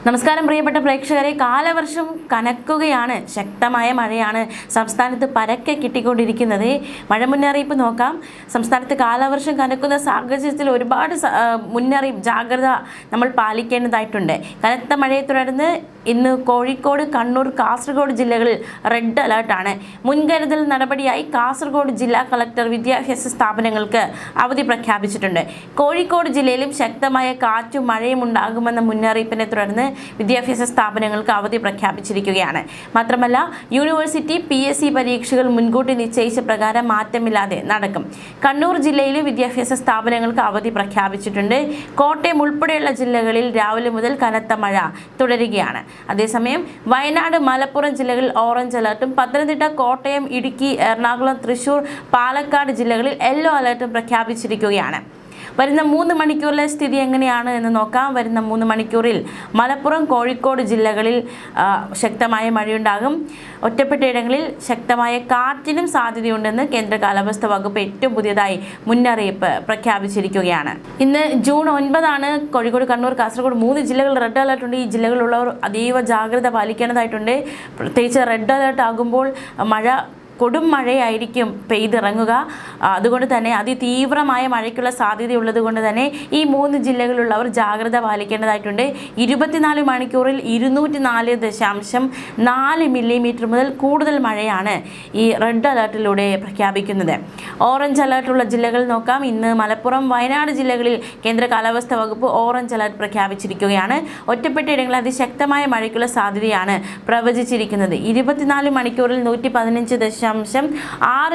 നമസ്കാരം പ്രിയപ്പെട്ട പ്രേക്ഷകരെ, കാലവർഷം കനക്കുകയാണ്. ശക്തമായ മഴയാണ് സംസ്ഥാനത്ത് പരക്കെ കിട്ടിക്കൊണ്ടിരിക്കുന്നത്. മഴ മുന്നറിയിപ്പ് നോക്കാം. സംസ്ഥാനത്ത് കാലവർഷം കനക്കുന്ന സാഹചര്യത്തിൽ ഒരുപാട് മുന്നറിയിപ്പ് ജാഗ്രത നമ്മൾ പാലിക്കേണ്ടതായിട്ടുണ്ട്. കനത്ത മഴയെ തുടർന്ന് ഇന്ന് കോഴിക്കോട്, കണ്ണൂർ, കാസർഗോഡ് ജില്ലകളിൽ റെഡ് അലേർട്ടാണ്. മുൻകരുതൽ നടപടിയായി കാസർഗോഡ് ജില്ലാ കളക്ടർ വിദ്യാഭ്യാസ സ്ഥാപനങ്ങൾക്ക് അവധി പ്രഖ്യാപിച്ചിട്ടുണ്ട്. കോഴിക്കോട് ജില്ലയിലും ശക്തമായ കാറ്റും മഴയും ഉണ്ടാകുമെന്ന മുന്നറിയിപ്പിനെ തുടർന്ന് വിദ്യാഭ്യാസ സ്ഥാപനങ്ങൾക്ക് അവധി പ്രഖ്യാപിച്ചിരിക്കുകയാണ്. മാത്രമല്ല, യൂണിവേഴ്സിറ്റി PSC പരീക്ഷകൾ മുൻകൂട്ടി നിശ്ചയിച്ച പ്രകാരം മാറ്റമില്ലാതെ നടക്കും. കണ്ണൂർ ജില്ലയിലെ വിദ്യാഭ്യാസ സ്ഥാപനങ്ങൾക്ക് അവധി പ്രഖ്യാപിച്ചിട്ടുണ്ട്. കോട്ടയം ഉൾപ്പെടെയുള്ള ജില്ലകളിൽ രാവിലെ മുതൽ കനത്ത മഴ തുടരുകയാണ്. അതേസമയം വയനാട്, മലപ്പുറം ജില്ലകളിൽ ഓറഞ്ച് അലർട്ടും പത്തനംതിട്ട, കോട്ടയം, ഇടുക്കി, എറണാകുളം, തൃശൂർ, പാലക്കാട് ജില്ലകളിൽ യെല്ലോ അലർട്ടും പ്രഖ്യാപിച്ചിരിക്കുകയാണ്. വരുന്ന 3 മണിക്കൂറിലെ സ്ഥിതി എങ്ങനെയാണ് എന്ന് നോക്കാം. വരുന്ന 3 മണിക്കൂറിൽ മലപ്പുറം, കോഴിക്കോട് ജില്ലകളിൽ ശക്തമായ മഴയുണ്ടാകും. ഒറ്റപ്പെട്ടയിടങ്ങളിൽ ശക്തമായ കാറ്റിനും സാധ്യതയുണ്ടെന്ന് കേന്ദ്ര കാലാവസ്ഥാ വകുപ്പ് ഏറ്റവും പുതിയതായി മുന്നറിയിപ്പ് പ്രഖ്യാപിച്ചിരിക്കുകയാണ്. ഇന്ന് ജൂൺ 9 കോഴിക്കോട്, കണ്ണൂർ, കാസർഗോഡ് 3 ജില്ലകൾ റെഡ് അലർട്ട് ഉണ്ട്. ഈ ജില്ലകളിലുള്ളവർ അതീവ ജാഗ്രത പാലിക്കേണ്ടതായിട്ടുണ്ട്. പ്രത്യേകിച്ച് റെഡ് അലർട്ട് ആകുമ്പോൾ മഴ കൊടും മഴയായിരിക്കും പെയ്തിറങ്ങുക. അതുകൊണ്ട് തന്നെ അതിതീവ്രമായ മഴയ്ക്കുള്ള സാധ്യതയുള്ളത് കൊണ്ട് തന്നെ ഈ 3 ജില്ലകളിലുള്ളവർ ജാഗ്രത പാലിക്കേണ്ടതായിട്ടുണ്ട്. 24 മണിക്കൂറിൽ 204.4 മില്ലിമീറ്റർ മുതൽ കൂടുതൽ മഴയാണ് ഈ റെഡ് അലർട്ടിലൂടെ പ്രഖ്യാപിക്കുന്നത്. ഓറഞ്ച് അലർട്ടുള്ള ജില്ലകൾ നോക്കാം. ഇന്ന് മലപ്പുറം, വയനാട് ജില്ലകളിൽ കേന്ദ്ര കാലാവസ്ഥാ വകുപ്പ് ഓറഞ്ച് അലർട്ട് പ്രഖ്യാപിച്ചിരിക്കുകയാണ്. ഒറ്റപ്പെട്ടയിടങ്ങളിൽ അതിശക്തമായ മഴയ്ക്കുള്ള സാധ്യതയാണ് പ്രവചിച്ചിരിക്കുന്നത്. 24 മണിക്കൂറിൽ 115.6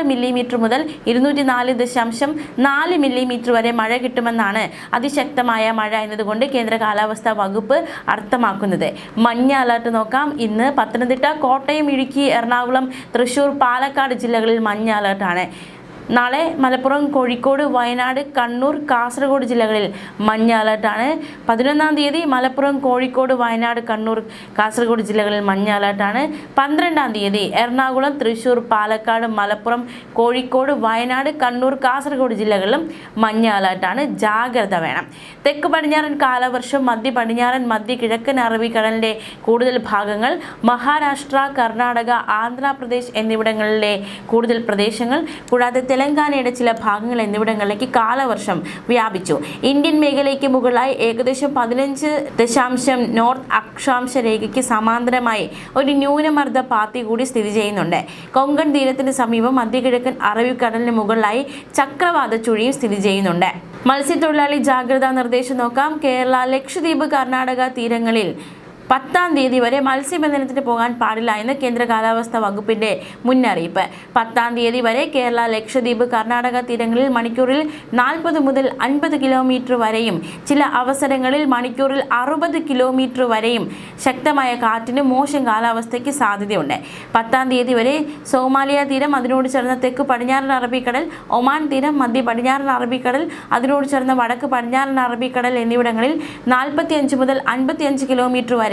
മില്ലിമീറ്റർ മുതൽ 204.4 മില്ലിമീറ്റർ വരെ മഴ കിട്ടുമെന്നാണ് അതിശക്തമായ മഴ എന്നതുകൊണ്ട് കേന്ദ്ര കാലാവസ്ഥാ വകുപ്പ് അർത്ഥമാക്കുന്നത്. മഞ്ഞ അലർട്ട് നോക്കാം. ഇന്ന് പത്തനംതിട്ട, കോട്ടയം, ഇടുക്കി, എറണാകുളം, തൃശൂർ, പാലക്കാട് ജില്ലകളിൽ മഞ്ഞ അലർട്ടാണ്. നാളെ മലപ്പുറം, കോഴിക്കോട്, വയനാട്, കണ്ണൂർ, കാസർഗോഡ് ജില്ലകളിൽ മഞ്ഞ അലർട്ടാണ്. 11-ാം തീയതി മലപ്പുറം, കോഴിക്കോട്, വയനാട്, കണ്ണൂർ, കാസർഗോഡ് ജില്ലകളിൽ മഞ്ഞ അലർട്ടാണ്. 12-ാം തീയതി എറണാകുളം, തൃശൂർ, പാലക്കാട്, മലപ്പുറം, കോഴിക്കോട്, വയനാട്, കണ്ണൂർ, കാസർഗോഡ് ജില്ലകളിലും മഞ്ഞ അലർട്ടാണ്. ജാഗ്രത വേണം. തെക്ക് പടിഞ്ഞാറൻ കാലവർഷം മധ്യ പടിഞ്ഞാറൻ, മധ്യ കിഴക്കൻ അറബിക്കടലിൻ്റെ കൂടുതൽ ഭാഗങ്ങൾ, മഹാരാഷ്ട്ര, കർണാടക, ആന്ധ്രാപ്രദേശ് എന്നിവിടങ്ങളിലെ കൂടുതൽ പ്രദേശങ്ങൾ, കൂടാതെ തെലങ്കാനയുടെ ചില ഭാഗങ്ങൾ എന്നിവിടങ്ങളിലേക്ക് കാലവർഷം വ്യാപിച്ചു. ഇന്ത്യൻ മേഖലയ്ക്ക് മുകളിലായി ഏകദേശം 15 നോർത്ത് അക്ഷാംശ രേഖയ്ക്ക് സമാന്തരമായി ഒരു ന്യൂനമർദ്ദ പാത്തി കൂടി സ്ഥിതി ചെയ്യുന്നുണ്ട്. കൊങ്കൺ തീരത്തിന് സമീപം മധ്യകിഴക്കൻ അറബിക്കടലിന് മുകളിലായി ചക്രവാത ചുഴിയും സ്ഥിതി ചെയ്യുന്നുണ്ട്. മത്സ്യത്തൊഴിലാളി ജാഗ്രതാ നിർദ്ദേശം നോക്കാം. കേരള, ലക്ഷദ്വീപ്, കർണാടക തീരങ്ങളിൽ 10-ാം തീയതി വരെ മത്സ്യബന്ധനത്തിന് പോകാൻ പാടില്ല എന്ന് കേന്ദ്ര കാലാവസ്ഥാ വകുപ്പിന്റെ മുന്നറിയിപ്പ്. 10-ാം തീയതി വരെ കേരള, ലക്ഷദ്വീപ്, കർണാടക തീരങ്ങളിൽ മണിക്കൂറിൽ 40 മുതൽ 50 കിലോമീറ്റർ വരെയും ചില അവസരങ്ങളിൽ മണിക്കൂറിൽ 60 കിലോമീറ്റർ വരെയും ശക്തമായ കാറ്റിന് മോശം കാലാവസ്ഥയ്ക്ക് സാധ്യതയുണ്ട്. 10-ാം തീയതി വരെ സോമാലിയ തീരം, അതിനോട് ചേർന്ന തെക്ക് പടിഞ്ഞാറൻ അറബിക്കടൽ, ഒമാൻ തീരം, മധ്യ പടിഞ്ഞാറൻ അറബിക്കടൽ, അതിനോട് ചേർന്ന വടക്ക് പടിഞ്ഞാറൻ അറബിക്കടൽ എന്നിവിടങ്ങളിൽ 45 മുതൽ 55 കിലോമീറ്റർ വരെ,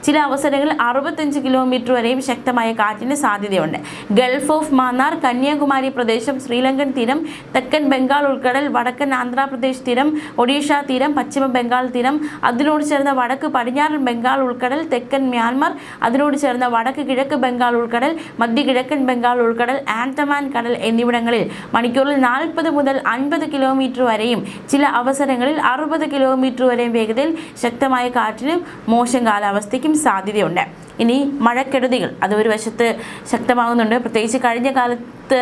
ചില അവസരങ്ങളിൽ 65 കിലോമീറ്റർ വരെയും ശക്തമായ കാറ്റിന് സാധ്യതയുണ്ട്. ഗൾഫ് ഓഫ് മാന്നാർ, കന്യാകുമാരി പ്രദേശം, ശ്രീലങ്കൻ തീരം, തെക്കൻ ബംഗാൾ ഉൾക്കടൽ, വടക്കൻ ആന്ധ്രാപ്രദേശ് തീരം, ഒഡീഷ തീരം, പശ്ചിമ ബംഗാൾ തീരം, അതിനോട് ചേർന്ന വടക്ക് പടിഞ്ഞാറൻ ബംഗാൾ ഉൾക്കടൽ, തെക്കൻ മ്യാൻമർ, അതിനോട് ചേർന്ന വടക്ക് കിഴക്ക് ബംഗാൾ ഉൾക്കടൽ, മധ്യ കിഴക്കൻ ബംഗാൾ ഉൾക്കടൽ, ആൻഡമാൻ കടൽ എന്നിവിടങ്ങളിൽ മണിക്കൂറിൽ 40 മുതൽ 50 കിലോമീറ്റർ വരെയും ചില അവസരങ്ങളിൽ 60 കിലോമീറ്റർ വരെയും വേഗതയിൽ ശക്തമായ കാറ്റിനും മോശം കാലാവസ്ഥയ്ക്കും സാധ്യതയുണ്ട്. ഇനി മഴക്കെടുതികൾ അത് ഒരു വശത്ത് ശക്തമാകുന്നുണ്ട്. പ്രത്യേകിച്ച് കഴിഞ്ഞ കാലത്ത്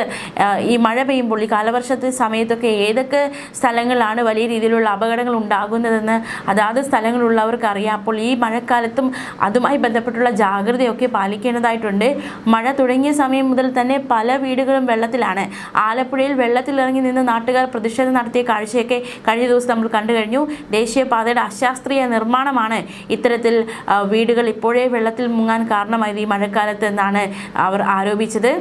ഈ മഴ പെയ്യുമ്പോൾ, ഈ കാലവർഷത്തെ സമയത്തൊക്കെ ഏതൊക്കെ സ്ഥലങ്ങളിലാണ് വലിയ രീതിയിലുള്ള അപകടങ്ങൾ ഉണ്ടാകുന്നതെന്ന് അതാത് സ്ഥലങ്ങളുള്ളവർക്ക് അറിയാം. അപ്പോൾ ഈ മഴക്കാലത്തും അതുമായി ബന്ധപ്പെട്ടുള്ള ജാഗ്രതയൊക്കെ പാലിക്കേണ്ടതായിട്ടുണ്ട്. മഴ തുടങ്ങിയ സമയം മുതൽ തന്നെ പല വീടുകളും വെള്ളത്തിലാണ്. ആലപ്പുഴയിൽ വെള്ളത്തിലിറങ്ങി നിന്ന് നാട്ടുകാർ പ്രതിഷേധം നടത്തിയ കാഴ്ചയൊക്കെ കഴിഞ്ഞ ദിവസം നമ്മൾ കണ്ടു കഴിഞ്ഞു. ദേശീയപാതയുടെ അശാസ്ത്രീയ നിർമ്മാണമാണ് ഇത്തരത്തിൽ വീടുകൾ ഇപ്പോഴേ വെള്ളത്തിൽ മുങ്ങാൻ കാരണമായത് ഈ മഴക്കാലത്ത് എന്നാണ് അവർ ആരോപിച്ചത്.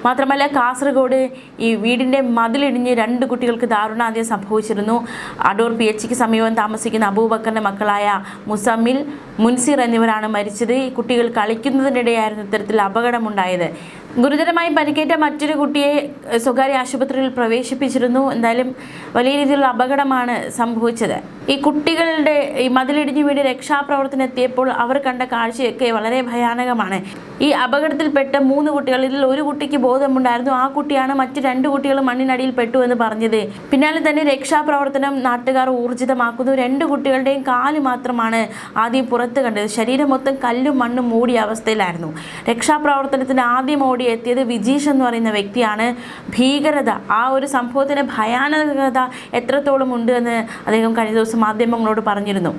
മാത്രമല്ല, കാസർഗോഡ് ഈ വീടിൻ്റെ മതിലിടിഞ്ഞ് 2 കുട്ടികൾക്ക് ദാരുണാന്ത്യം സംഭവിച്ചിരുന്നു. അടൂർ PHക്ക് സമീപം താമസിക്കുന്ന അബൂബക്കറിൻ്റെ മക്കളായ മുസമ്മിൽ, മുൻസിർ എന്നിവരാണ് മരിച്ചത്. ഈ കുട്ടികൾ കളിക്കുന്നതിനിടെയായിരുന്നു ഇത്തരത്തിൽ അപകടമുണ്ടായത്. ഗുരുതരമായി പരിക്കേറ്റ മറ്റൊരു കുട്ടിയെ സ്വകാര്യ ആശുപത്രിയിൽ പ്രവേശിപ്പിച്ചിരുന്നു. എന്തായാലും വലിയ രീതിയിലുള്ള അപകടമാണ് സംഭവിച്ചത്. ഈ കുട്ടികളുടെ ഈ മതിലിടിഞ്ഞു വീട് രക്ഷാപ്രവർത്തനം എത്തിയപ്പോൾ അവർ കണ്ട കാഴ്ചയൊക്കെ വളരെ ഭയാനകമാണ്. ഈ അപകടത്തിൽപ്പെട്ട 3 കുട്ടികളിൽ ഒരു കുട്ടിക്ക് ബോധമുണ്ടായിരുന്നു. ആ കുട്ടിയാണ് മറ്റ് 2 കുട്ടികളും മണ്ണിനടിയിൽ പെട്ടു എന്ന് പറഞ്ഞത്. പിന്നാലെ തന്നെ രക്ഷാപ്രവർത്തനം നാട്ടുകാർ ഊർജിതമാക്കുന്നു. 2 കുട്ടികളുടെയും കാല് മാത്രമാണ് ആദ്യം പുറത്ത് കണ്ടത്. ശരീരം മൊത്തം കല്ലും മണ്ണും മൂടിയ അവസ്ഥയിലായിരുന്നു. രക്ഷാപ്രവർത്തനത്തിന് ആദ്യം എത്തിയത് വിജീഷ് എന്ന് പറയുന്ന വ്യക്തിയാണ്. ഭീകരത, ആ ഒരു സംഭവത്തിന് ഭയാനകത എത്രത്തോളം ഉണ്ട് എന്ന് അദ്ദേഹം കഴിഞ്ഞ ദിവസം മാധ്യമങ്ങളോട് പറഞ്ഞിരുന്നു.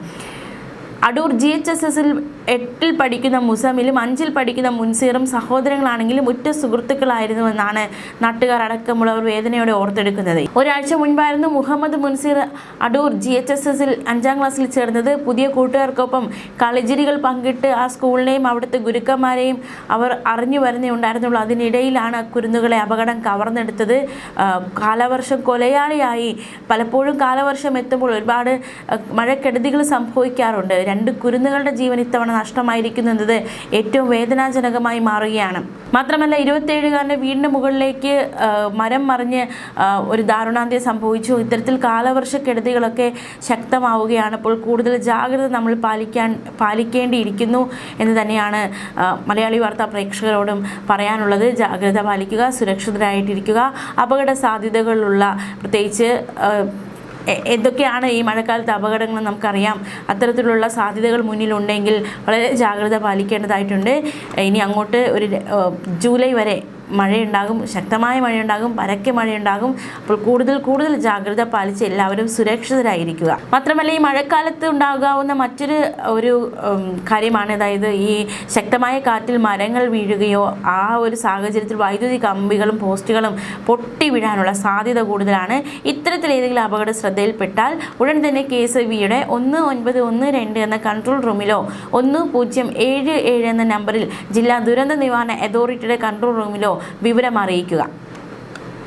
അടൂർ GHSSൽ 8ൽ പഠിക്കുന്ന മുസമിലും 5ൽ പഠിക്കുന്ന മുൻസീറും സഹോദരങ്ങളാണെങ്കിലും ഉറ്റ സുഹൃത്തുക്കളായിരുന്നുവെന്നാണ് നാട്ടുകാർ അടക്കമുള്ളവർ വേദനയോടെ ഓർത്തെടുക്കുന്നത്. ഒരാഴ്ച മുൻപായിരുന്നു മുഹമ്മദ് മുൻസീർ അടൂർ GHSSൽ 5ാം ക്ലാസ്സിൽ ചേർന്നത്. പുതിയ കൂട്ടുകാർക്കൊപ്പം കളിചിരികൾ പങ്കിട്ട് ആ സ്കൂളിനെയും അവിടുത്തെ ഗുരുക്കന്മാരെയും അവർ അറിഞ്ഞു വരുന്നേ ഉണ്ടായിരുന്നുള്ളൂ. അതിനിടയിലാണ് കുരുന്നുകളെ അപകടം കവർന്നെടുത്തത്. കാലവർഷം കൊലയാളിയായി. പലപ്പോഴും കാലവർഷം എത്തുമ്പോൾ ഒരുപാട് മഴക്കെടുതികൾ സംഭവിക്കാറുണ്ട്. 2 കുരുന്നുകളുടെ ജീവൻ ഇത്തവണ നഷ്ടമായിരിക്കുന്നു എന്നത് ഏറ്റവും വേദനാജനകമായി മാറുകയാണ്. മാത്രമല്ല 27കാരൻ്റെ വീടിന് മുകളിലേക്ക് മരം മറിഞ്ഞ് ഒരു ദാരുണാന്ത്യം സംഭവിച്ചു. ഇത്തരത്തിൽ കാലവർഷക്കെടുതികളൊക്കെ ശക്തമാവുകയാണ്. അപ്പോൾ കൂടുതൽ ജാഗ്രത നമ്മൾ പാലിക്കേണ്ടിയിരിക്കുന്നു എന്ന് തന്നെയാണ് മലയാളി വാർത്താ പ്രേക്ഷകരോടും പറയാനുള്ളത്. ജാഗ്രത പാലിക്കുക, സുരക്ഷിതരായിട്ടിരിക്കുക. അപകട സാധ്യതകളുള്ള പ്രത്യേകിച്ച് എന്തൊക്കെയാണ് ഈ മഴക്കാലത്ത് അപകടങ്ങൾ നമുക്കറിയാം. അത്തരത്തിലുള്ള സാധ്യതകൾ മുന്നിലുണ്ടെങ്കിൽ വളരെ ജാഗ്രത പാലിക്കേണ്ടതായിട്ടുണ്ട്. ഇനി അങ്ങോട്ട് ഒരു ജൂലൈ വരെ മഴയുണ്ടാകും, ശക്തമായ മഴയുണ്ടാകും, പരക്കെ മഴയുണ്ടാകും. അപ്പോൾ കൂടുതൽ ജാഗ്രത പാലിച്ച് എല്ലാവരും സുരക്ഷിതരായിരിക്കുക. മാത്രമല്ല ഈ മഴക്കാലത്ത് ഉണ്ടാകാവുന്ന മറ്റൊരു കാര്യമാണ്, അതായത് ഈ ശക്തമായ കാറ്റിൽ മരങ്ങൾ വീഴുകയോ ആ ഒരു സാഹചര്യത്തിൽ വൈദ്യുതി കമ്പികളും പോസ്റ്റുകളും പൊട്ടി വീഴാനുള്ള സാധ്യത കൂടുതലാണ്. ഇത്തരത്തിൽ ഏതെങ്കിലും അപകട ശ്രദ്ധയിൽപ്പെട്ടാൽ ഉടൻ തന്നെ KSVയുടെ 1912 എന്ന കൺട്രോൾ റൂമിലോ 1077 എന്ന നമ്പറിൽ ജില്ലാ ദുരന്ത നിവാരണ അതോറിറ്റിയുടെ കൺട്രോൾ റൂമിലോ വിവരം അറിയിക്കുക.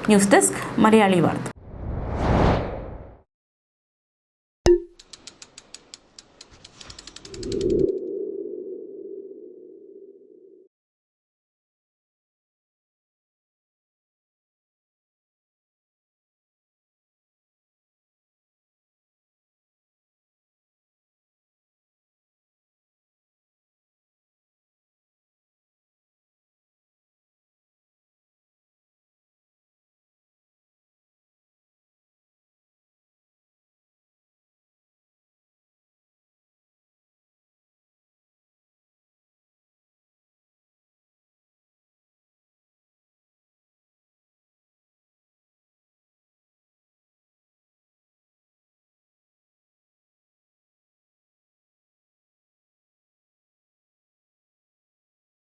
ന്യൂസ് ഡെസ്ക് മലയാളി വാർത്ത.